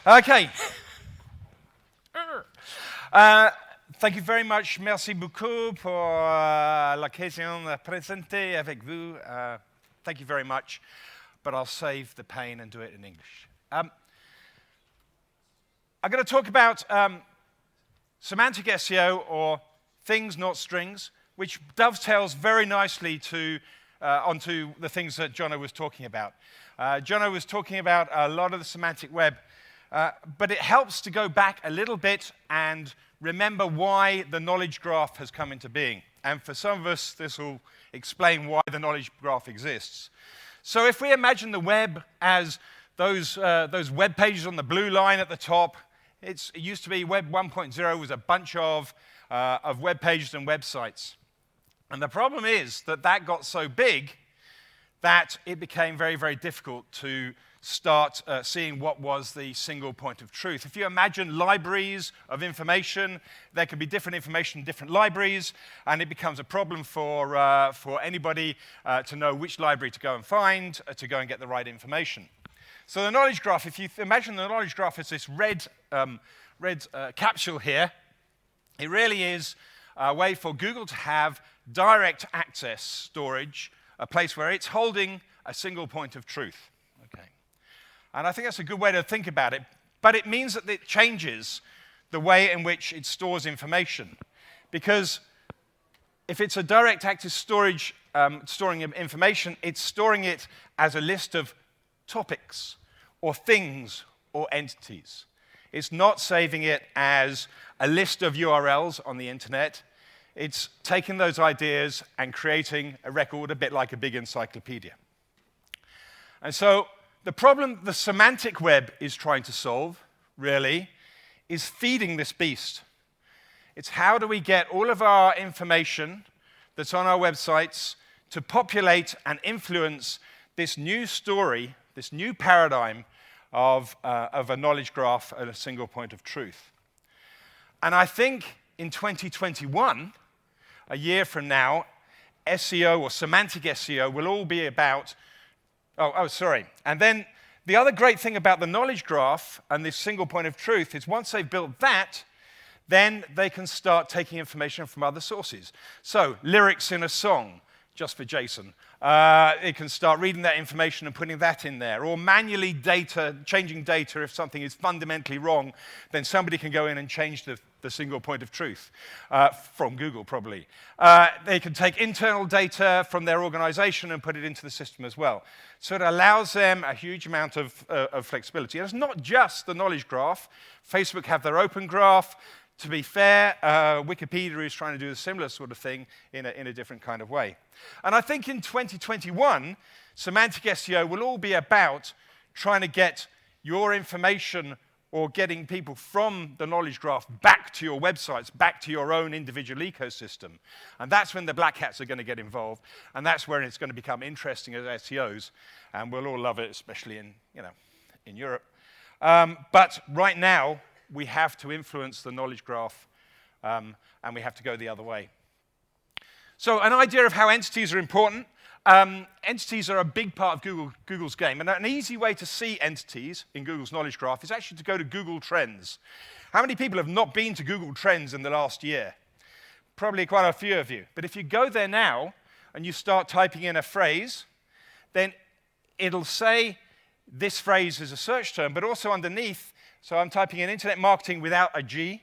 Okay. Thank you very much. Merci beaucoup pour l'occasion de présenter avec vous. Thank you very much, but I'll save the pain and do it in English. I'm going to talk about semantic SEO, or things, not strings, which dovetails very nicely onto the things that Jono was talking about. Jono was talking about a lot of the semantic web, but it helps to go back a little bit and remember why the knowledge graph has come into being. And for some of us, this will explain why the knowledge graph exists. So if we imagine the web as those web pages on the blue line at the top, it used to be Web 1.0 was a bunch of web pages and websites. And the problem is that got so big that it became very, very difficult to start seeing what was the single point of truth. If you imagine libraries of information, there could be different information in different libraries, and it becomes a problem for anybody to know which library to go and find, to go and get the right information. So the knowledge graph, if you imagine the knowledge graph as this red capsule here, it really is a way for Google to have direct access storage, a place where it's holding a single point of truth. Okay. And I think that's a good way to think about it, but it means that it changes the way in which it stores information. Because if it's a direct access storage storing information, it's storing it as a list of topics or things or entities. It's not saving it as a list of URLs on the internet. It's taking those ideas and creating a record a bit like a big encyclopedia. And so the problem the semantic web is trying to solve, really, is feeding this beast. It's how do we get all of our information that's on our websites to populate and influence this new story, this new paradigm of a knowledge graph at a single point of truth. And I think in 2021, a year from now, SEO or semantic SEO will all be about, and then the other great thing about the knowledge graph and this single point of truth is once they've built that, then they can start taking information from other sources. So lyrics in a song, just for Jason. It can start reading that information and putting that in there. Or manually changing data if something is fundamentally wrong, then somebody can go in and change the single point of truth, from Google probably. They can take internal data from their organization and put it into the system as well. So it allows them a huge amount of flexibility. And it's not just the knowledge graph. Facebook have their open graph. To be fair, Wikipedia is trying to do a similar sort of thing in a different kind of way. And I think in 2021, semantic SEO will all be about trying to get your information or getting people from the knowledge graph back to your websites, back to your own individual ecosystem. And that's when the black hats are going to get involved, and that's where it's going to become interesting as SEOs, and we'll all love it, especially in Europe. But right now, we have to influence the knowledge graph, and we have to go the other way. So an idea of how entities are important. Entities are a big part of Google's game. And an easy way to see entities in Google's knowledge graph is actually to go to Google Trends. How many people have not been to Google Trends in the last year? Probably quite a few of you. But if you go there now and you start typing in a phrase, then it'll say this phrase is a search term, but also underneath, so I'm typing in internet marketing without a G,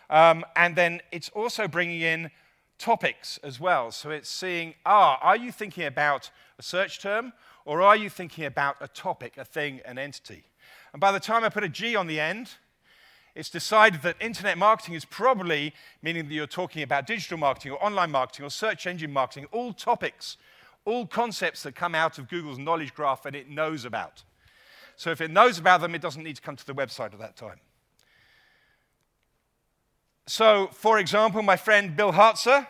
and then it's also bringing in topics as well. So it's seeing, are you thinking about a search term, or are you thinking about a topic, a thing, an entity? And by the time I put a G on the end, it's decided that internet marketing is probably meaning that you're talking about digital marketing or online marketing or search engine marketing, all topics, all concepts that come out of Google's knowledge graph and it knows about. So if it knows about them, it doesn't need to come to the website at that time. So, for example, my friend Bill Hartzer,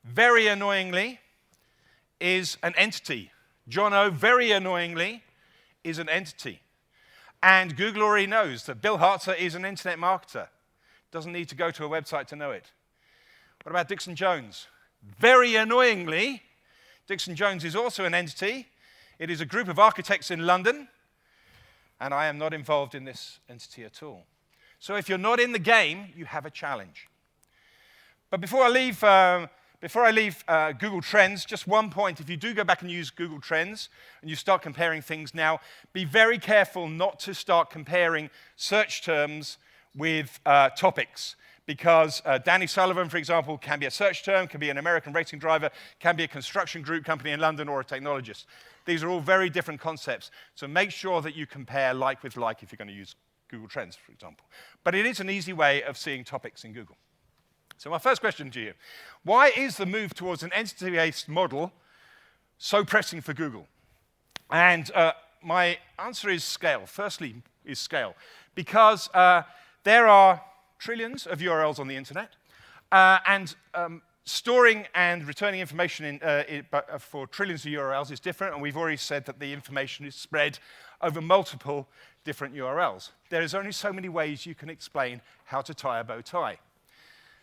very annoyingly, is an entity. Jono, very annoyingly, is an entity. And Google already knows that Bill Hartzer is an internet marketer. Doesn't need to go to a website to know it. What about Dixon Jones? Very annoyingly, Dixon Jones is also an entity. It is a group of architects in London. and I am not involved in this entity at all. So if you're not in the game, you have a challenge. But before I leave Google Trends, just one point. If you do go back and use Google Trends and you start comparing things now, be very careful not to start comparing search terms with topics. Because Danny Sullivan, for example, can be a search term, can be an American racing driver, can be a construction group company in London, or a technologist. These are all very different concepts. So make sure that you compare like with like if you're going to use Google Trends, for example. But it is an easy way of seeing topics in Google. So my first question to you, why is the move towards an entity-based model so pressing for Google? And my answer is scale. Firstly, is scale. Because there are trillions of URLs on the internet, and storing and returning information for trillions of URLs is different, and we've already said that the information is spread over multiple different URLs. There is only so many ways you can explain how to tie a bow tie.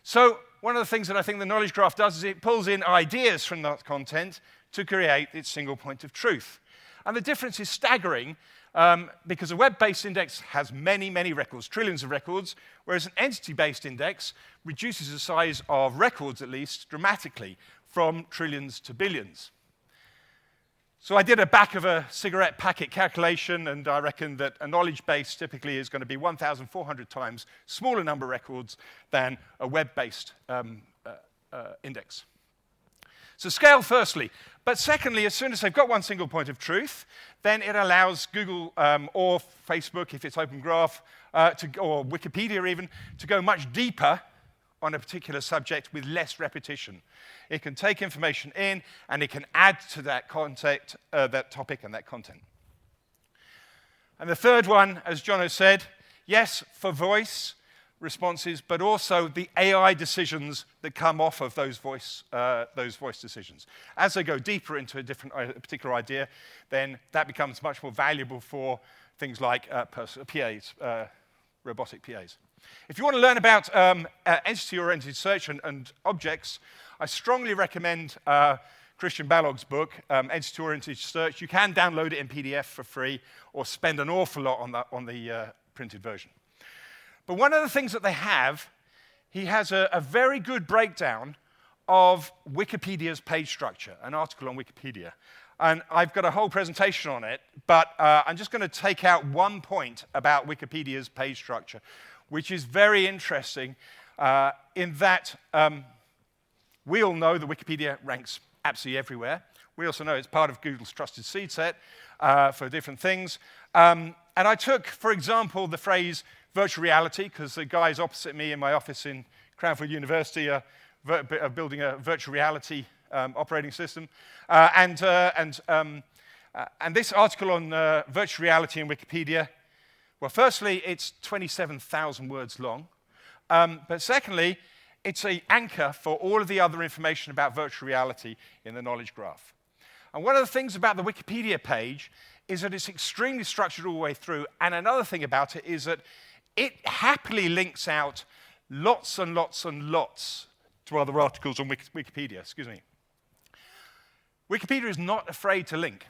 So one of the things that I think the knowledge graph does is it pulls in ideas from that content to create its single point of truth. And the difference is staggering, because a web-based index has many, many records, trillions of records, whereas an entity-based index reduces the size of records, at least, dramatically, from trillions to billions. So I did a back of a cigarette packet calculation, and I reckon that a knowledge base typically is going to be 1,400 times smaller number of records than a web-based index. So scale, firstly. But secondly, as soon as they've got one single point of truth, then it allows Google or Facebook, if it's Open Graph, or Wikipedia even, to go much deeper on a particular subject with less repetition. It can take information in, and it can add to that content, that topic and that content. And the third one, as John has said, yes, for voice responses, but also the AI decisions that come off of those voice decisions. As they go deeper into a particular idea, then that becomes much more valuable for things like PAs, robotic PAs. If you want to learn about entity-oriented search and objects, I strongly recommend Christian Balog's book, Entity-Oriented Search. You can download it in PDF for free or spend an awful lot on the printed version. But one of the things that they have, he has a very good breakdown of Wikipedia's page structure, an article on Wikipedia. And I've got a whole presentation on it, but I'm just going to take out one point about Wikipedia's page structure, which is very interesting in that we all know that Wikipedia ranks absolutely everywhere. We also know it's part of Google's trusted seed set for different things. And I took, for example, the phrase virtual reality, because the guys opposite me in my office in Cranfield University are building a virtual reality operating system. And this article on virtual reality in Wikipedia, well, firstly, it's 27,000 words long. But secondly, it's an anchor for all of the other information about virtual reality in the knowledge graph. And one of the things about the Wikipedia page is that it's extremely structured all the way through. And another thing about it is that it happily links out lots and lots and lots to other articles on Wikipedia. Excuse me. Wikipedia is not afraid to link.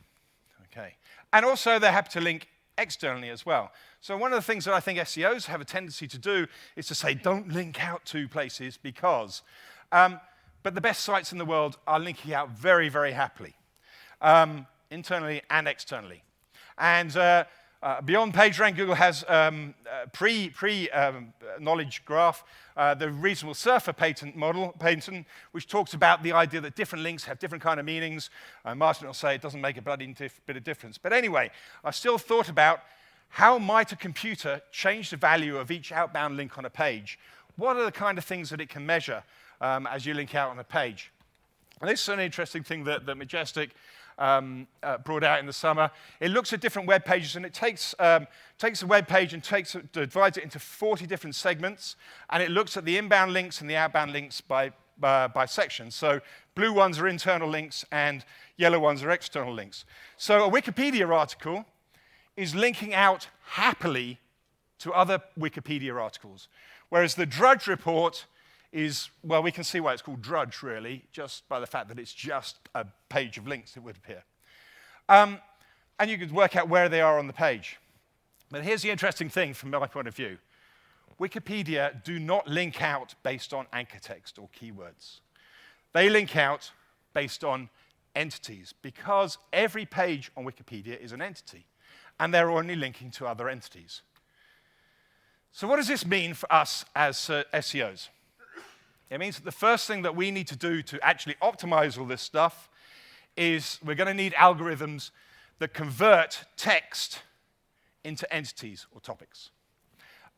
Okay. And also, they're happy to link externally as well. So one of the things that I think SEOs have a tendency to do is to say, don't link out to places because. But the best sites in the world are linking out very, very happily, internally and externally. And beyond PageRank, Google has pre-knowledge graph, the reasonable surfer patent, which talks about the idea that different links have different kind of meanings. Martin will say it doesn't make a bloody bit of difference. But anyway, I still thought about how might a computer change the value of each outbound link on a page? What are the kind of things that it can measure as you link out on a page? And this is an interesting thing that Majestic brought out in the summer. It looks at different web pages, and it takes a web page and divides it into 40 different segments, and it looks at the inbound links and the outbound links by section. So blue ones are internal links, and yellow ones are external links. So a Wikipedia article is linking out happily to other Wikipedia articles, whereas the Drudge report is, well, we can see why it's called Drudge, really, just by the fact that it's just a page of links, it would appear. And you could work out where they are on the page. But here's the interesting thing from my point of view. Wikipedia do not link out based on anchor text or keywords. They link out based on entities, because every page on Wikipedia is an entity, and they're only linking to other entities. So what does this mean for us as SEOs? It means that the first thing that we need to do to actually optimize all this stuff is we're going to need algorithms that convert text into entities or topics.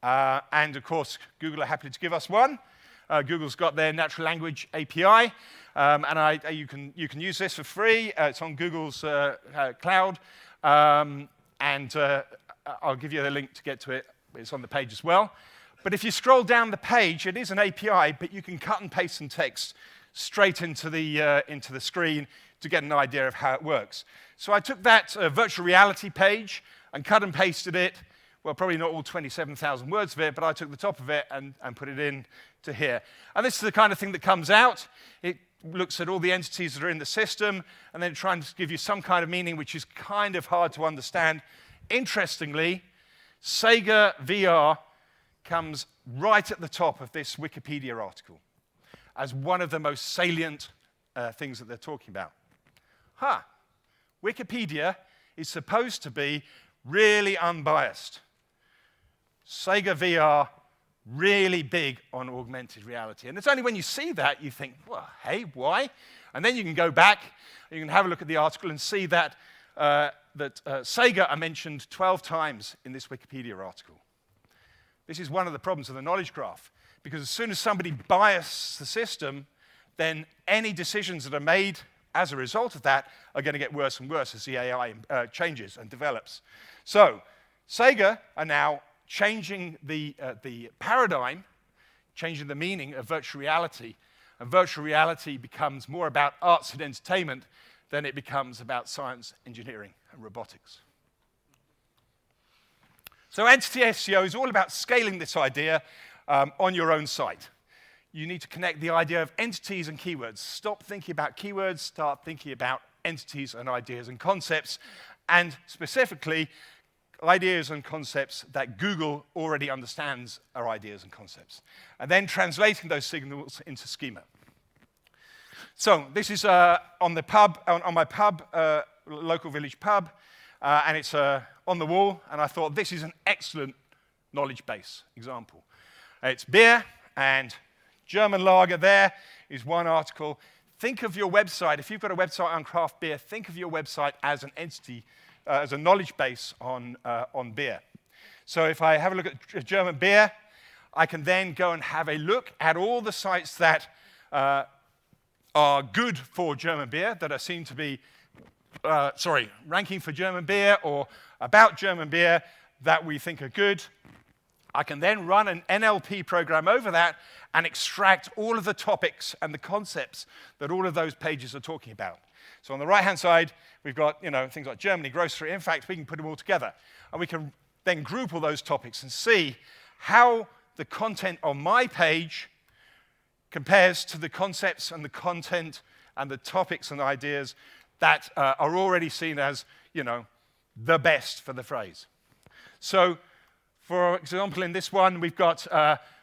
And of course, Google are happy to give us one. Google's got their natural language API, and you can use this for free. It's on Google's cloud, and I'll give you the link to get to it. It's on the page as well. But if you scroll down the page, it is an API, but you can cut and paste some text straight into the screen to get an idea of how it works. So I took that virtual reality page and cut and pasted it. Well, probably not all 27,000 words of it, but I took the top of it and put it in to here. And this is the kind of thing that comes out. It looks at all the entities that are in the system, and then trying to give you some kind of meaning, which is kind of hard to understand. Interestingly, Sega VR comes right at the top of this Wikipedia article as one of the most salient things that they're talking about. Wikipedia is supposed to be really unbiased. Sega VR, really big on augmented reality. And it's only when you see that you think, well, hey, why? And then you can go back, and you can have a look at the article and see that Sega are mentioned 12 times in this Wikipedia article. This is one of the problems of the knowledge graph, because as soon as somebody biases the system, then any decisions that are made as a result of that are going to get worse and worse as the AI changes and develops. So Sega are now changing the paradigm, changing the meaning of virtual reality, and virtual reality becomes more about arts and entertainment than it becomes about science, engineering, and robotics. So Entity SEO is all about scaling this idea on your own site. You need to connect the idea of entities and keywords. Stop thinking about keywords, start thinking about entities and ideas and concepts, and specifically, ideas and concepts that Google already understands are ideas and concepts, and then translating those signals into schema. So this is on my pub, local village pub, and it's on the wall, and I thought this is an excellent knowledge base example. It's beer and German lager. There is one article. Think of your website, if you've got a website on craft beer, think of your website as an entity, as a knowledge base on beer. So if I have a look at German beer, I can then go and have a look at all the sites that are good for German beer, that are seen to be, ranking for German beer or about German beer that we think are good. I can then run an NLP program over that and extract all of the topics and the concepts that all of those pages are talking about. So on the right-hand side, we've got things like Germany, grocery. In fact, we can put them all together. And we can then group all those topics and see how the content on my page compares to the concepts and the content and the topics and ideas that are already seen as, the best for the phrase. So, for example, in this one, we've got,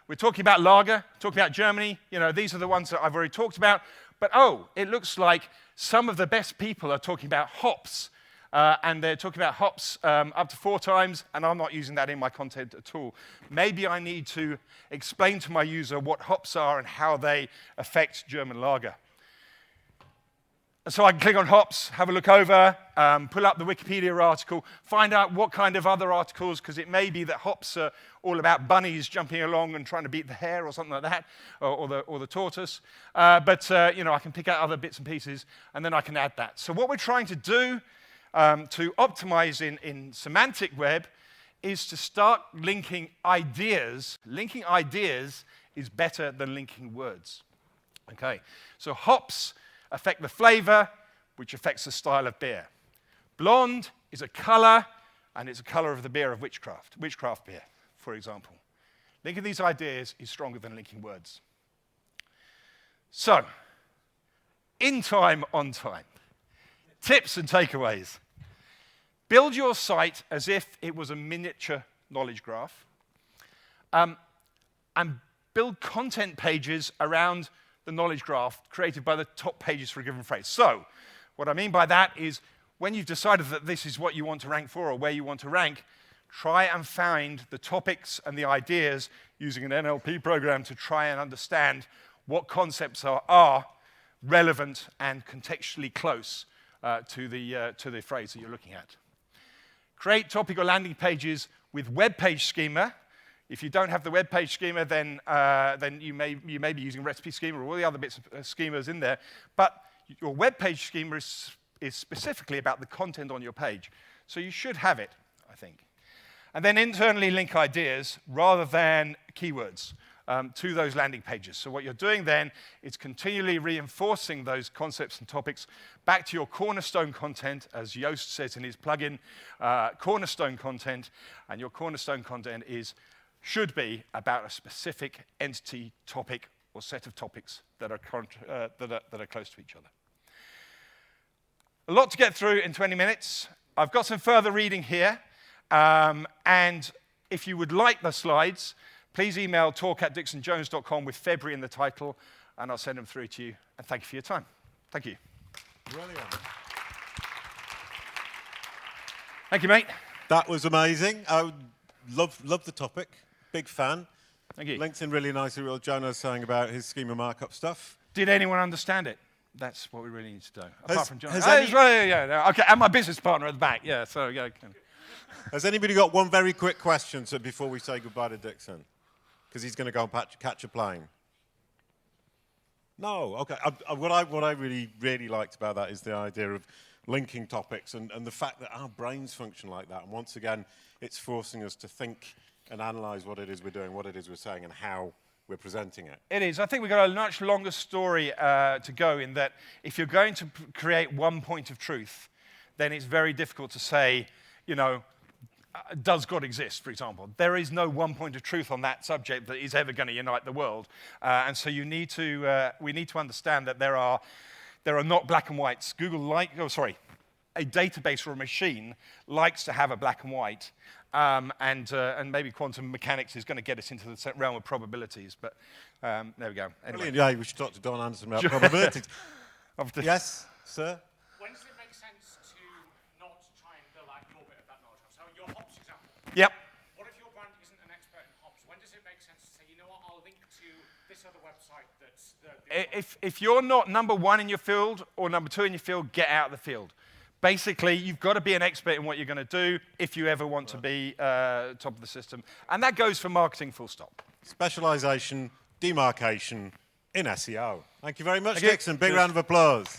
we're talking about lager, talking about Germany. These are the ones that I've already talked about. But, it looks like some of the best people are talking about hops. And they're talking about hops up to 4 times, and I'm not using that in my content at all. Maybe I need to explain to my user what hops are and how they affect German lager. So I can click on hops, have a look over, pull up the Wikipedia article, find out what kind of other articles, because it may be that hops are all about bunnies jumping along and trying to beat the hare or something like that, or the tortoise. But I can pick out other bits and pieces, and then I can add that. So what we're trying to do to optimize in semantic web is to start linking ideas. Linking ideas is better than linking words. Okay, so hops affect the flavor, which affects the style of beer. Blonde is a color, and it's a color of the beer of witchcraft beer, for example. Linking these ideas is stronger than linking words. So, in time, on time. Tips and takeaways. Build your site as if it was a miniature knowledge graph, and build content pages around the knowledge graph created by the top pages for a given phrase. So, what I mean by that is, when you've decided that this is what you want to rank for or where you want to rank, try and find the topics and the ideas using an NLP program to try and understand what concepts are relevant and contextually close to the phrase that you're looking at. Create topic or landing pages with web page schema. If you don't have the web page schema, then you may be using recipe schema or all the other bits of schemas in there. But your web page schema is specifically about the content on your page. So you should have it, I think. And then internally link ideas rather than keywords to those landing pages. So what you're doing then is continually reinforcing those concepts and topics back to your cornerstone content, as Yoast says in his plugin, cornerstone content. And your cornerstone content should be about a specific entity, topic, or set of topics that are close to each other. A lot to get through in 20 minutes. I've got some further reading here. And if you would like the slides, please email talk@dixonjones.com with February in the title, and I'll send them through to you. And thank you for your time. Thank you. Brilliant. Thank you, mate. That was amazing. I love the topic. Big fan. Thank you. Links in really nicely with what Jonah was saying about his schema markup stuff. Did anyone understand it? That's what we really need to do. Apart from John. Okay, and my business partner at the back. Yeah, so yeah. Has anybody got one very quick question before we say goodbye to Dixon? Because he's going to go and catch a plane. No, okay. What I really liked about that is the idea of linking topics and the fact that our brains function like that. And once again, it's forcing us to think and analyze what it is we're doing, what it is we're saying, and how we're presenting it. It is. I think we've got a much longer story to go in that if you're going to create one point of truth, then it's very difficult to say, you know, does God exist, for example? There is no one point of truth on that subject that is ever going to unite the world. And so we need to understand that there are not black and whites. A database or a machine likes to have a black and white. And maybe quantum mechanics is going to get us into the realm of probabilities. But there we go. Anyway. Yeah, we should talk to Don Anderson about probabilities. Yes, sir? When does it make sense to not try and build out your bit of that knowledge? So your hops example. Yep. What if your brand isn't an expert in hops? When does it make sense to say, you know what, I'll link to this other website that's... If you're not number one in your field or number two in your field, get out of the field. Basically, you've got to be an expert in what you're going to do if you ever want to be top of the system. And that goes for marketing full stop. Specialization, demarcation in SEO. Thank you very much, Dixon. Big round of applause.